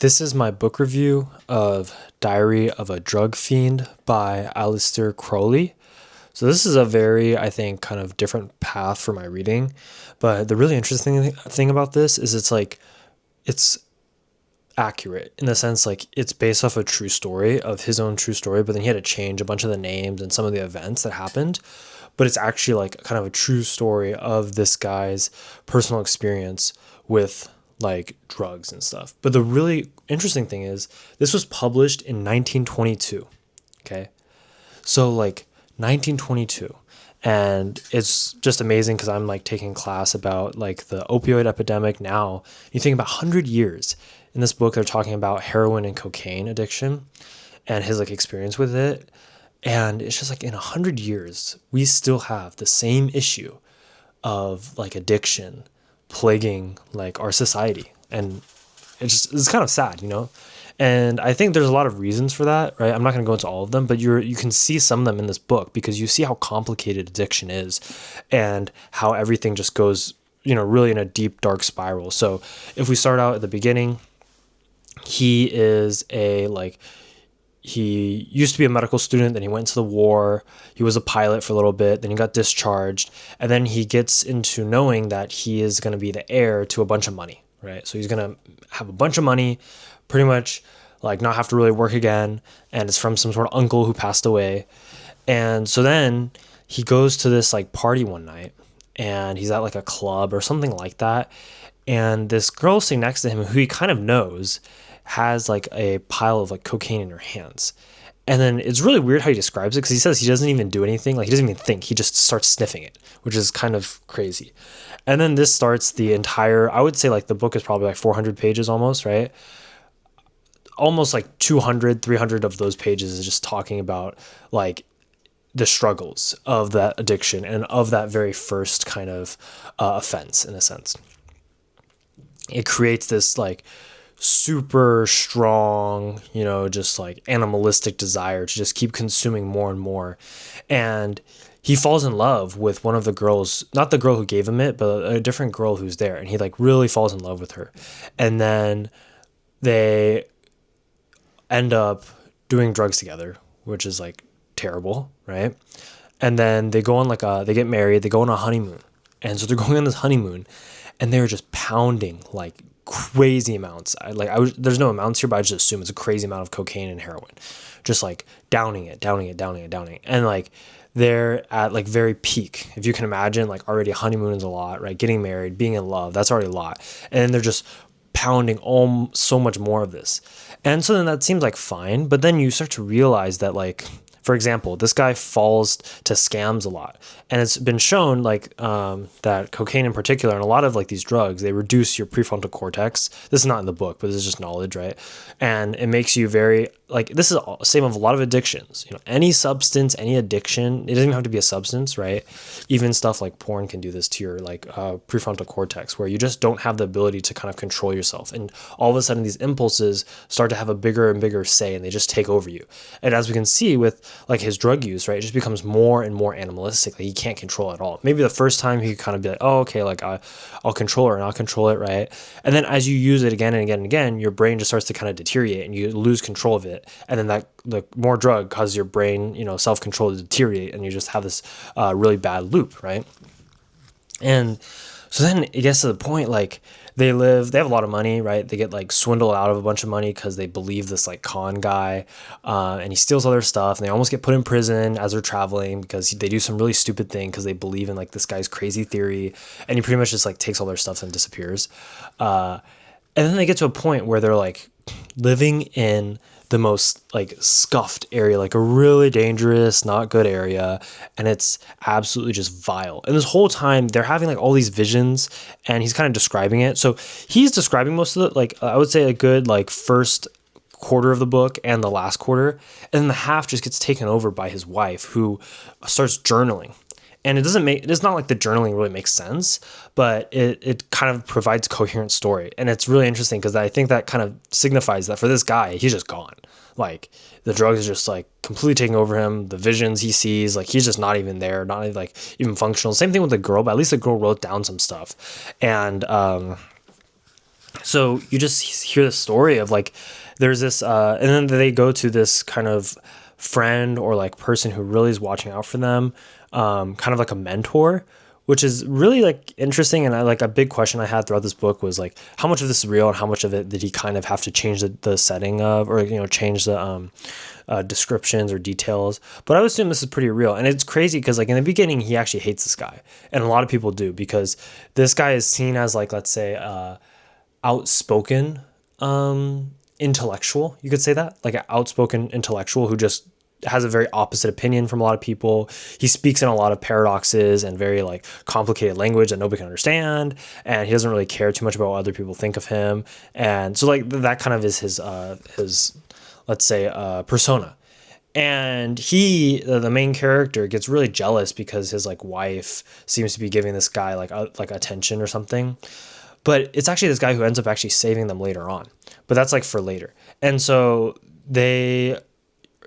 This is my book review of Diary of a Drug Fiend by aleister Crowley. So this is a very, I think, kind of different path for my reading. But the really interesting thing about this is it's accurate in the sense like it's based off a true story of his own true story, but then he had to change a bunch of the names and some of the events that happened. But it's actually like kind of a true story of this guy's personal experience with like drugs and stuff. But the really interesting thing is this was published in 1922. Okay. So like 1922. And it's just amazing because I'm like taking class about like the opioid epidemic now. You think about 100 years. In this book, they're talking about heroin and cocaine addiction and his like experience with it. And it's just like in 100 years, we still have the same issue of like addiction plaguing like our society. And it's kind of sad, you know? And I think there's a lot of reasons for that, right? I'm not going to go into all of them, but you can see some of them in this book because you see how complicated addiction is and how everything just goes, really in a deep, dark spiral. So if we start out at the beginning, he used to be a medical student, then he went to the war, he was a pilot for a little bit, then he got discharged, and then he gets into knowing that he is going to be the heir to a bunch of money, right? So he's going to have a bunch of money, pretty much like not have to really work again, and it's from some sort of uncle who passed away. And so then he goes to this like party one night, and he's at like a club or something like that, and this girl sitting next to him who he kind of knows has like a pile of like cocaine in her hands. And then it's really weird how he describes it because he says he doesn't even do anything. Like he doesn't even think. He just starts sniffing it, which is kind of crazy. And then this starts the entire, I would say like the book is probably like 400 pages almost, right? Almost like 200, 300 of those pages is just talking about like the struggles of that addiction and of that very first kind of offense in a sense. It creates this like super strong, just like animalistic desire to just keep consuming more and more. And he falls in love with one of the girls, not the girl who gave him it, but a different girl who's there. And he like really falls in love with her. And then they end up doing drugs together, which is like terrible, right? And then they go on they get married, they go on a honeymoon. And so they're going on this honeymoon and they're just pounding like crazy amounts. There's no amounts here, but I just assume it's a crazy amount of cocaine and heroin, just like downing it. And like they're at like very peak. If you can imagine, like already honeymoon is a lot, right? Getting married, being in love, that's already a lot. And then they're just pounding so much more of this. And so then that seems like fine, but then you start to realize that like, for example, this guy falls to scams a lot. And it's been shown like that cocaine in particular and a lot of like these drugs, they reduce your prefrontal cortex. This is not in the book, but this is just knowledge, right? And it makes you very like, this is the same of a lot of addictions. Any substance, any addiction, it doesn't even have to be a substance, right? Even stuff like porn can do this to your like prefrontal cortex where you just don't have the ability to kind of control yourself. And all of a sudden these impulses start to have a bigger and bigger say and they just take over you. And as we can see with like his drug use, right, it just becomes more and more animalistic. Like he can't control it at all. Maybe the first time he could kind of be like, oh, okay, like I'll control it and I'll control it, right? And then as you use it again and again and again, your brain just starts to kind of deteriorate and you lose control of it. And then that the more drug causes your brain, self-control to deteriorate, and you just have this really bad loop, right? And so then it gets to the point like they have a lot of money, right? They get like swindled out of a bunch of money because they believe this like con guy, and he steals all their stuff, and they almost get put in prison as they're traveling because they do some really stupid thing because they believe in like this guy's crazy theory, and he pretty much just like takes all their stuff and disappears. And then they get to a point where they're like living in the most like scuffed area, like a really dangerous, not good area. And it's absolutely just vile. And this whole time they're having like all these visions and he's kind of describing it. So he's describing most of it, like I would say a good like first quarter of the book and the last quarter. And then the half just gets taken over by his wife who starts journaling. And it's not like the journaling really makes sense, but it kind of provides a coherent story. And it's really interesting because I think that kind of signifies that for this guy, he's just gone. Like the drugs are just like completely taking over him. The visions he sees, like he's just not even there, not like even functional. Same thing with the girl, but at least the girl wrote down some stuff. And So you just hear the story of like there's this and then they go to this kind of friend or like person who really is watching out for them, kind of like a mentor, which is really like interesting. And I like a big question I had throughout this book was like how much of this is real and how much of it did he kind of have to change the setting of, or change the descriptions or details. But I would assume this is pretty real. And it's crazy because like in the beginning he actually hates this guy, and a lot of people do, because this guy is seen as like, let's say, outspoken intellectual, you could say that, like an outspoken intellectual who just has a very opposite opinion from a lot of people. He speaks in a lot of paradoxes and very like complicated language that nobody can understand, and he doesn't really care too much about what other people think of him. And so like that kind of is his let's say persona. And he, the main character, gets really jealous because his like wife seems to be giving this guy like attention or something. But it's actually this guy who ends up actually saving them later on. But that's like for later. And so they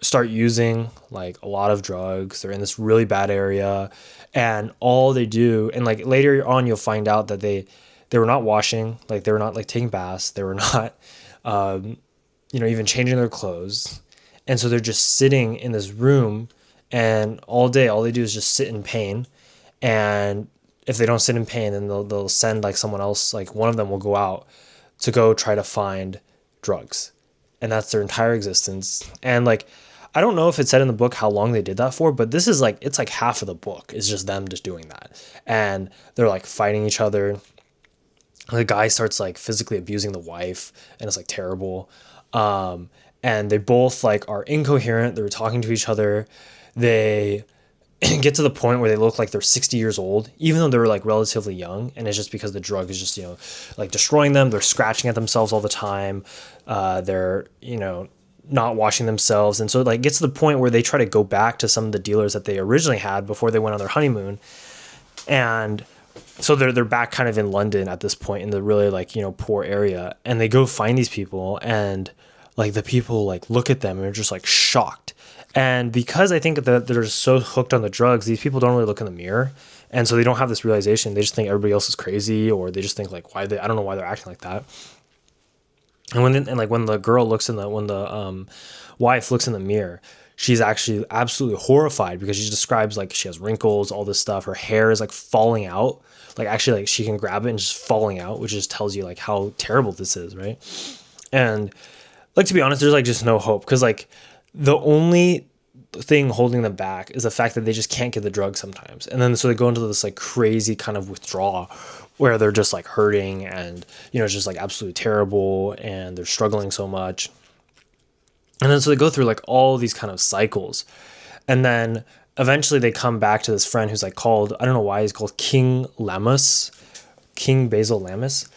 start using like a lot of drugs. They're in this really bad area. And all they do, and like later on you'll find out that they were not washing, like they were not like taking baths. They were not, even changing their clothes. And so they're just sitting in this room, and all day, all they do is just sit in pain. And if they don't sit in pain, then they'll send like someone else, like one of them will go out to go try to find drugs. And that's their entire existence. And like, I don't know if it said in the book how long they did that for, but this is like, it's like half of the book is just them just doing that. And they're like fighting each other. The guy starts like physically abusing the wife, and it's like terrible. And they both like are incoherent. They're talking to each other. They get to the point where they look like they're 60 years old, even though they're like relatively young. And it's just because the drug is just, like destroying them. They're scratching at themselves all the time. They're, not washing themselves. And so it like gets to the point where they try to go back to some of the dealers that they originally had before they went on their honeymoon. And so they're back kind of in London at this point, in the really like, poor area. And they go find these people, and like the people like look at them and are just like shocked. And because I think that they're so hooked on the drugs, these people don't really look in the mirror. And so they don't have this realization. They just think everybody else is crazy, or they just think like, I don't know why they're acting like that. And when the girl looks when the wife looks in the mirror, she's actually absolutely horrified, because she describes like she has wrinkles, all this stuff. Her hair is like falling out. Like actually like she can grab it and just falling out, which just tells you like how terrible this is, right? And like, to be honest, there's like just no hope, because like the only thing holding them back is the fact that they just can't get the drug sometimes. And then so they go into this like crazy kind of withdrawal where they're just like hurting, and it's just like absolutely terrible, and they're struggling so much. And then so they go through like all these kind of cycles, and then eventually they come back to this friend who's like called, I don't know why he's called King Basil Lammas.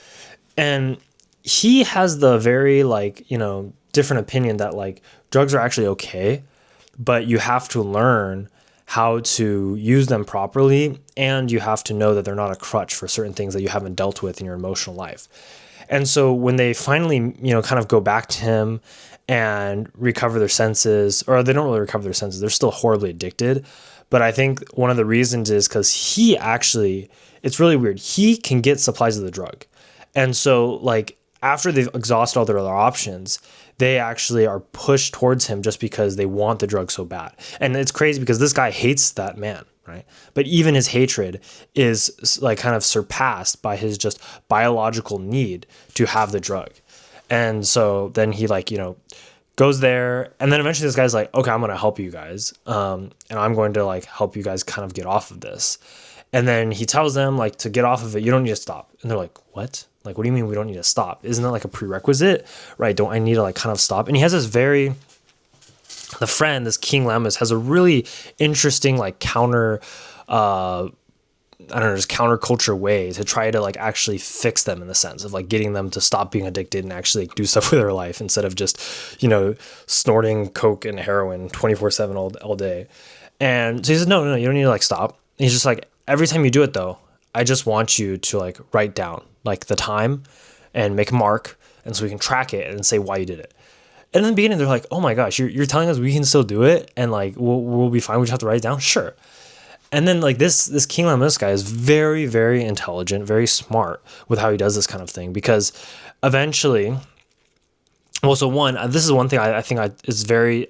And he has the very like, different opinion that like drugs are actually okay, but you have to learn how to use them properly, and you have to know that they're not a crutch for certain things that you haven't dealt with in your emotional life. And so when they finally, kind of go back to him and recover their senses, or they don't really recover their senses, they're still horribly addicted. But I think one of the reasons is because he actually, it's really weird, he can get supplies of the drug. And so like after they've exhausted all their other options, they actually are pushed towards him just because they want the drug so bad. And it's crazy because this guy hates that man, right? But even his hatred is like kind of surpassed by his just biological need to have the drug. And so then he like, goes there, and then eventually this guy's like, okay, I'm going to help you guys. And I'm going to like help you guys kind of get off of this. And then he tells them like, to get off of it, you don't need to stop. And they're like, what? Like, what do you mean we don't need to stop? Isn't that like a prerequisite, right? Don't I need to like kind of stop? And he has the friend, this King Lammas, has a really interesting like counterculture way to try to like actually fix them, in the sense of like getting them to stop being addicted and actually like, do stuff with their life, instead of just, snorting coke and heroin 24/7 all day. And so he says, no, you don't need to like stop. And he's just like, every time you do it though, I just want you to like write down like the time and make a mark, and so we can track it and say why you did it. And in the beginning, they're like, oh my gosh, you're telling us we can still do it, and like we'll be fine. We just have to write it down, sure. And then like this King Lammas guy is very, very intelligent, very smart with how he does this kind of thing, because eventually, well, so one, this is one thing I think is very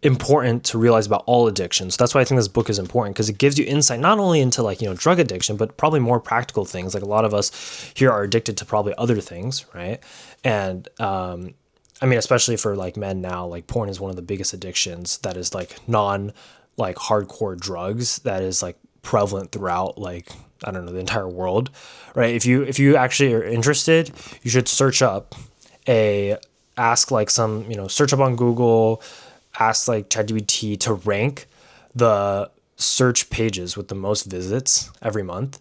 important to realize about all addictions. That's why I think this book is important, because it gives you insight not only into like, drug addiction, but probably more practical things. Like a lot of us here are addicted to probably other things, right? And I mean, especially for like men now, like porn is one of the biggest addictions that is like like hardcore drugs that is like prevalent throughout like, I don't know, the entire world, right? If you actually are interested, you should search up ask like some, search up on Google, ask like ChatGPT to rank the search pages with the most visits every month.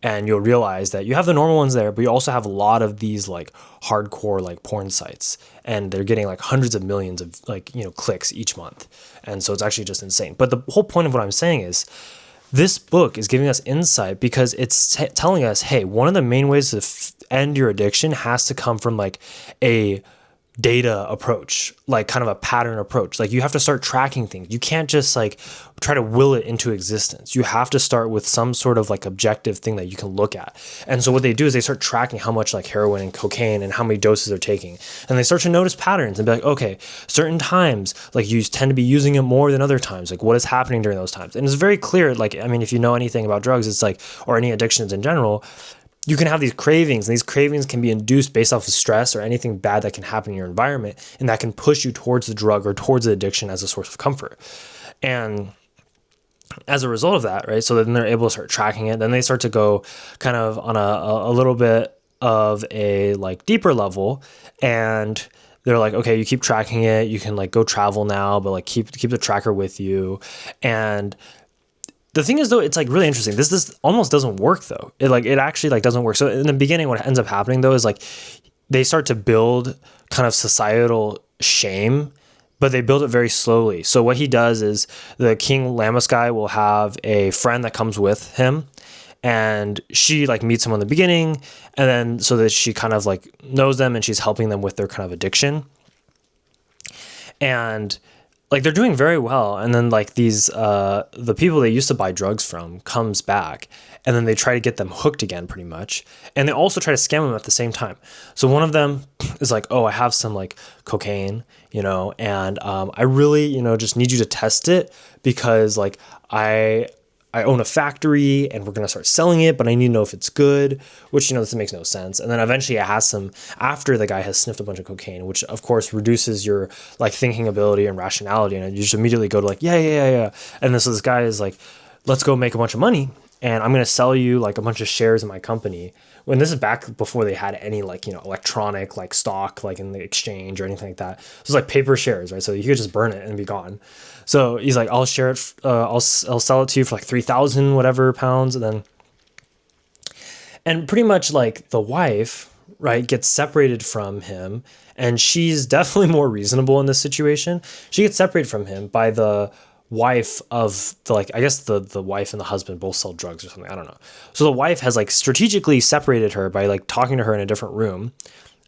And you'll realize that you have the normal ones there, but you also have a lot of these like hardcore like porn sites, and they're getting like hundreds of millions of like, clicks each month. And so it's actually just insane. But the whole point of what I'm saying is this book is giving us insight because it's telling us, hey, one of the main ways to end your addiction has to come from like a data approach, like kind of a pattern approach. Like you have to start tracking things. You can't just like try to will it into existence. You have to start with some sort of like objective thing that you can look at. And so what they do is they start tracking how much like heroin and cocaine and how many doses they're taking. And they start to notice patterns and be like, okay, certain times, like you tend to be using it more than other times. Like what is happening during those times? And it's very clear. Like, I mean, if you know anything about drugs, it's like, or any addictions in general, you can have these cravings, and these cravings can be induced based off of stress or anything bad that can happen in your environment, and that can push you towards the drug or towards the addiction as a source of comfort. And as a result of that, right, so then they're able to start tracking it. Then they start to go kind of on a little bit of a like deeper level, and they're like, okay, you keep tracking it, you can like go travel now, but like keep the tracker with you. And the thing is, though, it's like really interesting. This almost doesn't work, though. It actually like doesn't work. So in the beginning, what ends up happening though is like they start to build kind of societal shame, but they build it very slowly. So what he does is the King Llamas guy will have a friend that comes with him, and she like meets him in the beginning, and then so that she kind of like knows them and she's helping them with their kind of addiction. And like they're doing very well, and then like these the people they used to buy drugs from comes back, and then they try to get them hooked again pretty much, and they also try to scam them at the same time. So one of them is like, oh, I have some like cocaine, and I really just need you to test it because like I own a factory and we're going to start selling it, but I need to know if it's good, which, this makes no sense. And then eventually I ask him after the guy has sniffed a bunch of cocaine, which of course reduces your like thinking ability and rationality. And you just immediately go to like, yeah. And then so this guy is like, let's go make a bunch of money, and I'm going to sell you like a bunch of shares in my company. When this is back before they had any like, electronic like stock, like in the exchange or anything like that. So it's like paper shares, right? So you could just burn it and be gone. So he's like, I'll share it. I'll sell it to you for like 3,000 whatever pounds. And pretty much like the wife, right, gets separated from him, and she's definitely more reasonable in this situation. She gets separated from him by the wife of the, like, I guess the wife and the husband both sell drugs or something. I don't know. So the wife has like strategically separated her by like talking to her in a different room.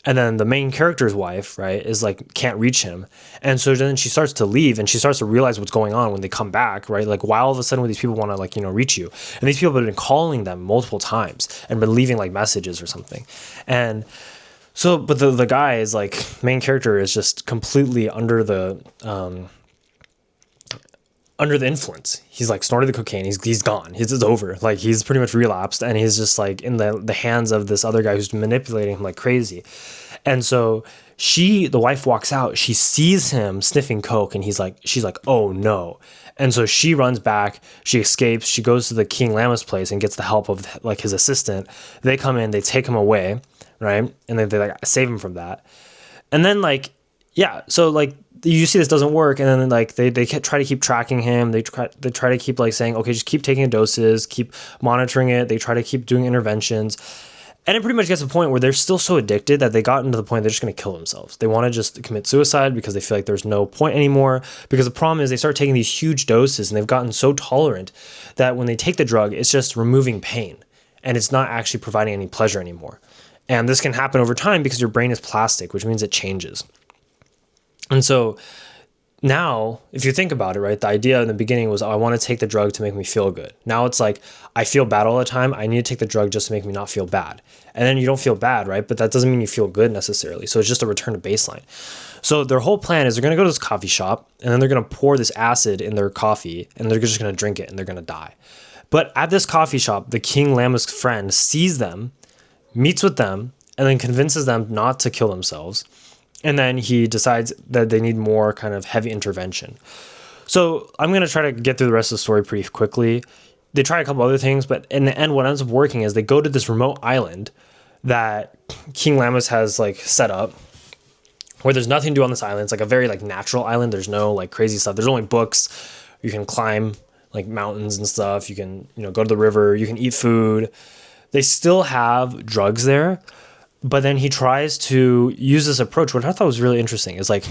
And then the main character's wife, right, is like, can't reach him. And so then she starts to leave, and she starts to realize what's going on when they come back, right? Like, why all of a sudden when these people want to like, reach you? And these people have been calling them multiple times and been leaving like messages or something. And so, but the guy is like, main character is just completely under the influence. He's like snorted the cocaine. He's gone. It's over. Like he's pretty much relapsed, and he's just like in the hands of this other guy who's manipulating him like crazy. And so the wife walks out. She sees him sniffing coke, and she's like, oh no. And so she runs back. She escapes. She goes to the King Llamas place and gets the help of like his assistant. They come in. They take him away, right? And then they like save him from that. And then like, yeah. So like, you see this doesn't work, and then like they try to keep tracking him. They try to keep like saying, okay, just keep taking doses, keep monitoring it. They try to keep doing interventions, and it pretty much gets to the point where they're still so addicted that they got into the point they're just going to kill themselves. They want to just commit suicide because they feel like there's no point anymore. Because the problem is they start taking these huge doses, and they've gotten so tolerant that when they take the drug, it's just removing pain, and it's not actually providing any pleasure anymore. And this can happen over time because your brain is plastic, which means it changes. And so now, if you think about it, right, the idea in the beginning was, oh, I want to take the drug to make me feel good. Now it's like, I feel bad all the time. I need to take the drug just to make me not feel bad. And then you don't feel bad, right? But that doesn't mean you feel good necessarily. So it's just a return to baseline. So their whole plan is they're going to go to this coffee shop and then they're going to pour this acid in their coffee and they're just going to drink it and they're going to die. But at this coffee shop, the King Llama's friend sees them, meets with them, and then convinces them not to kill themselves. And then he decides that they need more kind of heavy intervention. So I'm going to try to get through the rest of the story pretty quickly. They try a couple other things, but in the end, what ends up working is they go to this remote island that King Llamas has like set up, where there's nothing to do on this island. It's like a very like natural island. There's no like crazy stuff. There's only books. You can climb like mountains and stuff. You can, go to the river. You can eat food. They still have drugs there. But then he tries to use this approach, what I thought was really interesting is like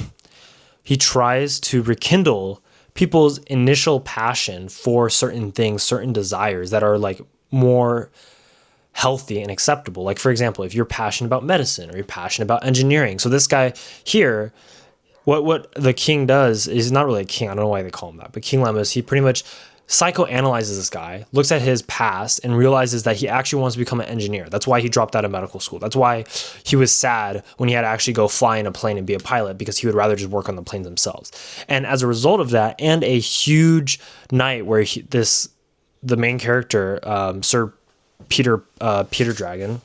he tries to rekindle people's initial passion for certain things, certain desires that are like more healthy and acceptable. Like, for example, if you're passionate about medicine or you're passionate about engineering. So this guy here, what the king does is not really a king. I don't know why they call him that, but King Lemmus, he pretty much psychoanalyzes this guy, looks at his past and realizes that he actually wants to become an engineer. That's why he dropped out of medical school. That's why he was sad when he had to actually go fly in a plane and be a pilot, because he would rather just work on the planes themselves. And as a result of that, and a huge night where the main character, Sir Peter Dragon,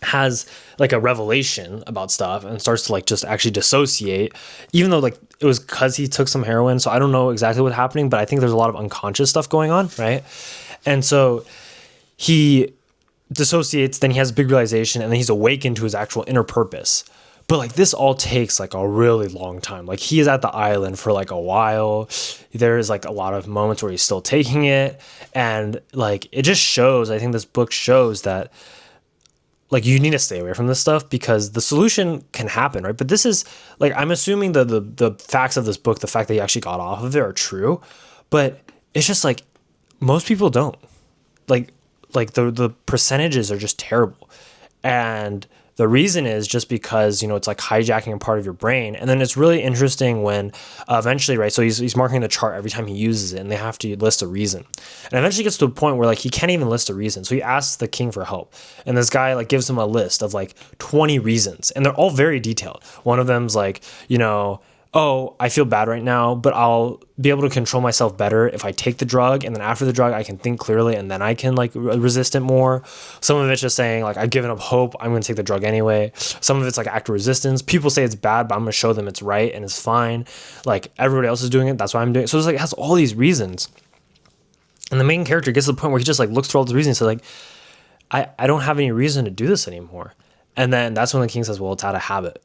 has like a revelation about stuff and starts to like just actually dissociate, even though like it was because he took some heroin. So I don't know exactly what's happening, but I think there's a lot of unconscious stuff going on, right? And so he dissociates, then he has a big realization, and then he's awakened to his actual inner purpose. But like this all takes like a really long time. Like he is at the island for like a while. There's like a lot of moments where he's still taking it, and like it just shows, I think this book shows that like you need to stay away from this stuff, because the solution can happen, right? But this is like, I'm assuming the facts of this book, the fact that he actually got off of it, are true, but it's just like most people don't. Like the percentages are just terrible, and the reason is just because, it's like hijacking a part of your brain. And then it's really interesting when eventually, right, so he's marking the chart every time he uses it, and they have to list a reason. And eventually gets to a point where like he can't even list a reason. So he asks the king for help. And this guy like gives him a list of like 20 reasons. And they're all very detailed. One of them's like, oh, I feel bad right now, but I'll be able to control myself better if I take the drug. And then after the drug, I can think clearly, and then I can like resist it more. Some of it's just saying like, I've given up hope, I'm going to take the drug anyway. Some of it's like active resistance. People say it's bad, but I'm going to show them it's right and it's fine. Like everybody else is doing it, that's why I'm doing it. So it's like, it has all these reasons. And the main character gets to the point where he just like looks through all the reasons. So like, I don't have any reason to do this anymore. And then that's when the king says, well, it's out of habit.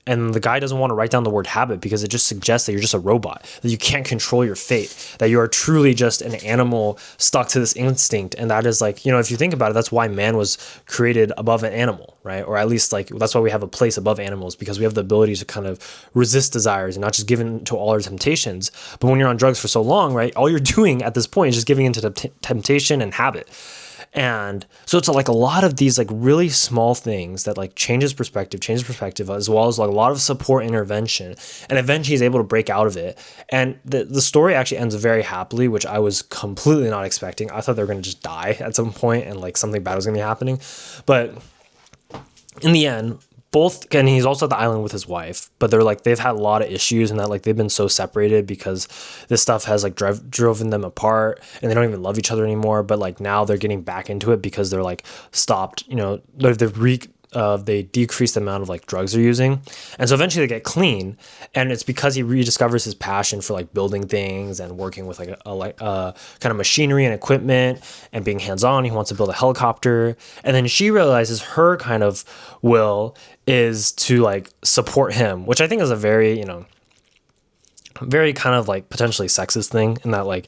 And the guy doesn't want to write down the word habit, because it just suggests that you're just a robot, that you can't control your fate, that you are truly just an animal stuck to this instinct. And that is like, if you think about it, that's why man was created above an animal, right? Or at least like, that's why we have a place above animals, because we have the ability to kind of resist desires and not just give in to all our temptations. But when you're on drugs for so long, right, all you're doing at this point is just giving into the temptation and habit. And so it's like a lot of these like really small things that like changes perspective, as well as like a lot of support intervention. And eventually he's able to break out of it. And the story actually ends very happily, which I was completely not expecting. I thought they were going to just die at some point and like something bad was going to be happening. But in the end, and he's also at the island with his wife, but they've had a lot of issues, and that like they've been so separated because this stuff has like driven them apart, and they don't even love each other anymore. But like now they're getting back into it because they're like stopped, they decrease the amount of like drugs they're using. And so eventually they get clean, and it's because he rediscovers his passion for like building things and working with like a kind of machinery and equipment and being hands-on. He wants to build a helicopter. And then she realizes her kind of will is to like support him, which I think is a very, very kind of like potentially sexist thing, in that like,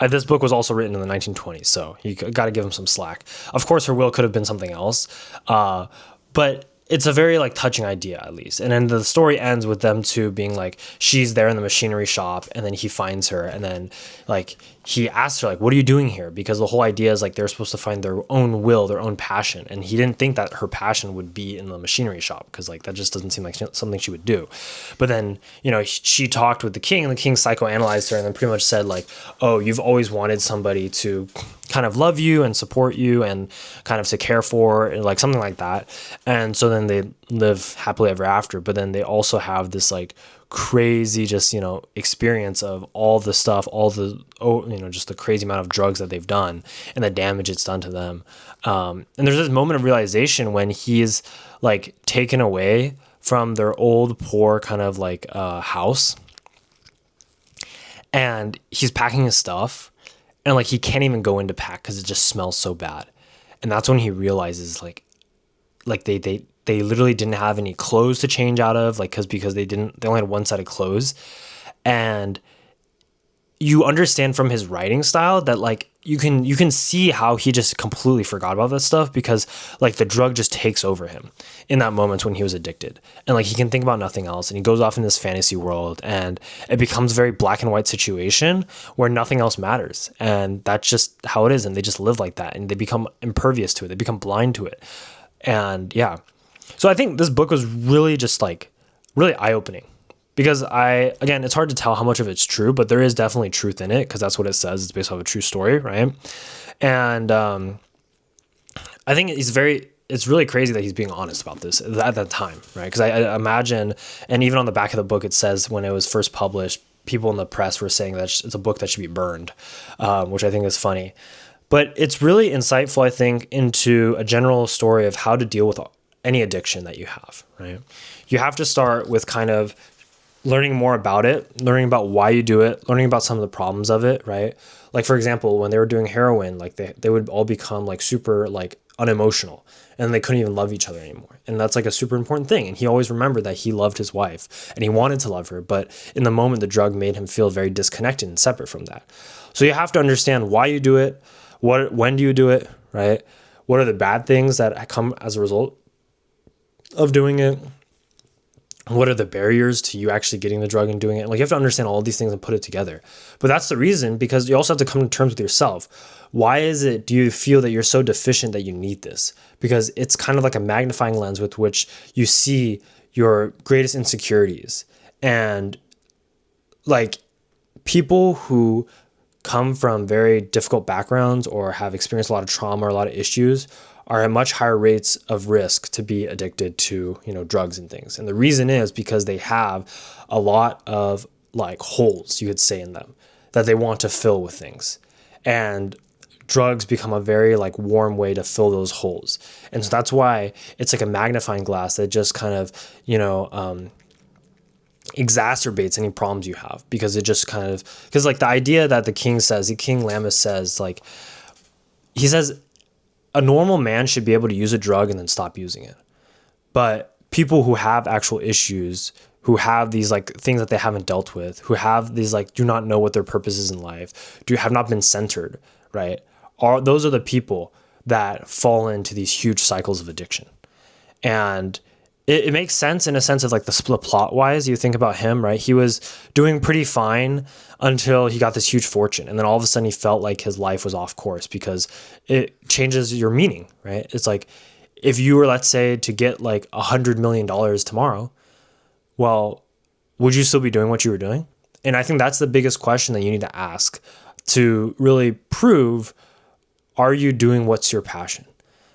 this book was also written in the 1920s, so you got to give him some slack. Of course, her will could have been something else, but it's a very like touching idea, at least. And then the story ends with them two being like, she's there in the machinery shop, and then he finds her, and then like he asked her, like, what are you doing here? Because the whole idea is like they're supposed to find their own will, their own passion. And he didn't think that her passion would be in the machinery shop, because like that just doesn't seem like something she would do. But then, she talked with the king, and the king psychoanalyzed her and then pretty much said like, oh, you've always wanted somebody to kind of love you and support you and kind of to care for, and like something like that. And so then they live happily ever after. But then they also have this like crazy just experience of all the stuff, all the just the crazy amount of drugs that they've done and the damage it's done to them. And there's this moment of realization when he's like taken away from their old poor kind of like house, and he's packing his stuff, and like he can't even go into pack because it just smells so bad. And that's when he realizes like they literally didn't have any clothes to change out of, like, because they only had one set of clothes. And you understand from his writing style that like you can see how he just completely forgot about that stuff, because like the drug just takes over him in that moment when he was addicted, and like he can think about nothing else, and he goes off in this fantasy world, and it becomes a very black and white situation where nothing else matters. And that's just how it is, and they just live like that, and they become impervious to it, they become blind to it. And yeah, so I think this book was really just like really eye-opening, because again, it's hard to tell how much of it's true, but there is definitely truth in it, because that's what it says. It's based off a true story, right? And I think it's really crazy that he's being honest about this at that time, right? Because I imagine, and even on the back of the book, it says when it was first published, people in the press were saying that it's a book that should be burned, which I think is funny. But it's really insightful, I think, into a general story of how to deal with any addiction that you have, right? You have to start with kind of learning more about it, learning about why you do it, learning about some of the problems of it, right? Like, for example, when they were doing heroin, like they would all become like super like unemotional, and they couldn't even love each other anymore. And that's like a super important thing. And he always remembered that he loved his wife and he wanted to love her, but in the moment, the drug made him feel very disconnected and separate from that. So you have to understand why you do it, when do you do it, right? What are the bad things that come as a result of doing it? What are the barriers to you actually getting the drug and doing it? Like, you have to understand all these things and put it together. But that's the reason, because you also have to come to terms with yourself. Why do you feel that you're so deficient that you need this? Because it's kind of like a magnifying lens with which you see your greatest insecurities. And like, people who come from very difficult backgrounds or have experienced a lot of trauma or a lot of issues are at much higher rates of risk to be addicted to, drugs and things. And the reason is because they have a lot of like holes, you could say, in them that they want to fill with things. And drugs become a very like warm way to fill those holes. And so that's why it's like a magnifying glass that just kind of, exacerbates any problems you have, because it just kind of, because like the idea that the King Lammas says, like, he says a normal man should be able to use a drug and then stop using it. But people who have actual issues, who have these like things that they haven't dealt with, who have these like do not know what their purpose is in life, have not been centered, right? Those are the people that fall into these huge cycles of addiction. And it makes sense in a sense of like the split plot wise. You think about him, right? He was doing pretty fine until he got this huge fortune. And then all of a sudden he felt like his life was off course, because it changes your meaning, right? It's like, if you were, let's say, to get like $100 million tomorrow, well, would you still be doing what you were doing? And I think that's the biggest question that you need to ask to really prove, are you doing what's your passion?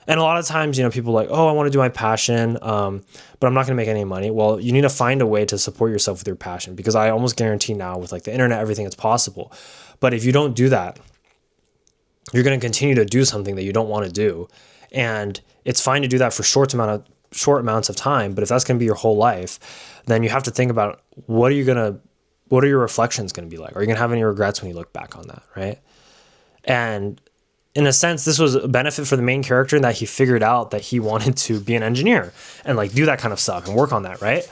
And a lot of times, people are like, oh, I want to do my passion, but I'm not going to make any money. Well, you need to find a way to support yourself with your passion, because I almost guarantee now with like the internet, everything, it's possible. But if you don't do that, you're going to continue to do something that you don't want to do. And it's fine to do that for short amounts of time. But if that's going to be your whole life, then you have to think about what are your reflections going to be like? Are you going to have any regrets when you look back on that, right? And in a sense, this was a benefit for the main character in that he figured out that he wanted to be an engineer and like do that kind of stuff and work on that, right?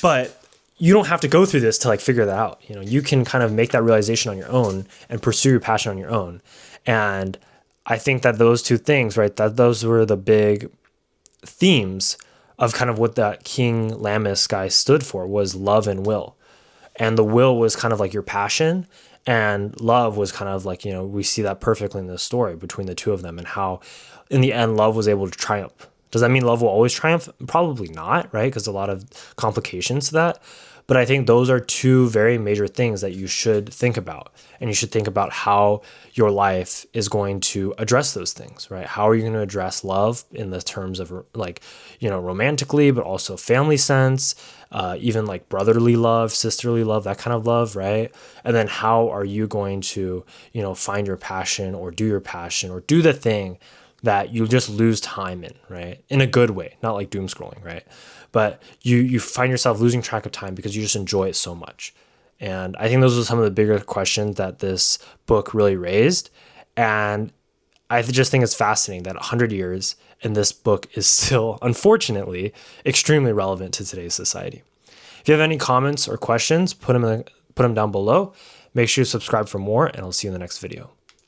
But you don't have to go through this to like figure that out. You can kind of make that realization on your own and pursue your passion on your own. And I think that those two things, right, that those were the big themes of kind of what that King Lammas guy stood for, was love and will. And the will was kind of like your passion, And love was kind of like, we see that perfectly in this story between the two of them, and how in the end love was able to triumph. Does that mean love will always triumph? Probably not, right? Because a lot of complications to that. But I think those are two very major things that you should think about. And you should think about how your life is going to address those things, right? How are you going to address love in the terms of like, romantically, but also family sense, even like brotherly love, sisterly love, that kind of love, right? And then how are you going to, find your passion or do your passion or do the thing that you just lose time in, right? In a good way, not like doom scrolling, right? But you find yourself losing track of time because you just enjoy it so much. And I think those are some of the bigger questions that this book really raised. And I just think it's fascinating that 100 years and this book is still, unfortunately, extremely relevant to today's society. If you have any comments or questions, put them down below. Make sure you subscribe for more, and I'll see you in the next video.